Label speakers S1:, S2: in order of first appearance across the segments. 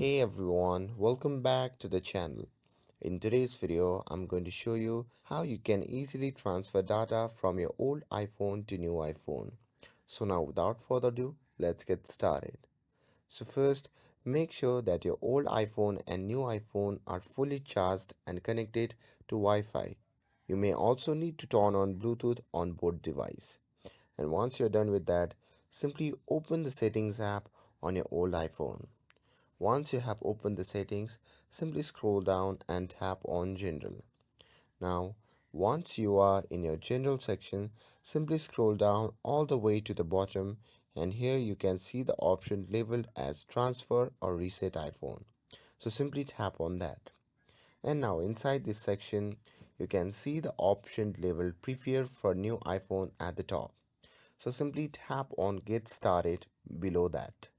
S1: Hey everyone, welcome back to the channel. In today's video, I'm going to show you how you can easily transfer data from your old iPhone to new iPhone. So now without further ado, let's get started. So first, make sure that your old iPhone and new iPhone are fully charged and connected to Wi-Fi. You may also need to turn on Bluetooth on both devices. And once you're done with that, simply open the settings app on your old iPhone. Once you have opened the settings, simply scroll down and tap on General. Now, once you are in your General section, simply scroll down all the way to the bottom, and here you can see the option labeled as Transfer or Reset iPhone. So simply tap on that. And now inside this section, you can see the option labeled Prepare for New iPhone at the top. So simply tap on Get Started below that.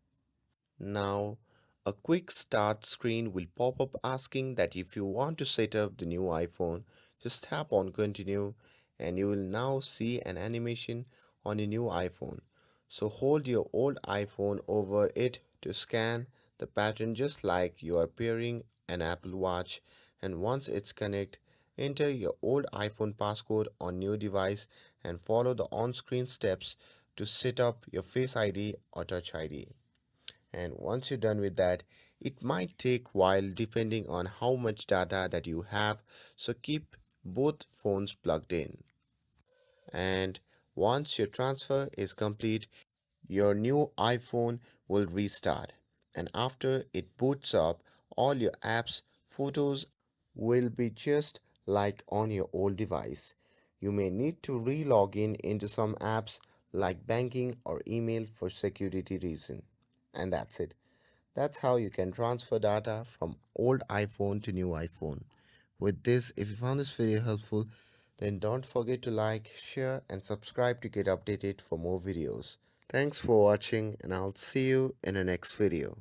S1: Now, a quick start screen will pop up asking that if you want to set up the new iPhone, just tap on continue and you will now see an animation on the new iPhone. So hold your old iPhone over it to scan the pattern just like you are pairing an Apple Watch, and once it's connected, enter your old iPhone passcode on new device and follow the on-screen steps to set up your Face ID or Touch ID. And once you're done with that, it might take while depending on how much data that you have, so keep both phones plugged in. And once your transfer is complete, your new iPhone will restart, and after it boots up, all your apps, photos will be just like on your old device. You may need to re-log in into some apps like banking or email for security reason. And that's it. That's how you can transfer data from old iPhone to new iPhone. With this, if you found this video helpful, then don't forget to like, share and subscribe to get updated for more videos. Thanks for watching and I'll see you in the next video.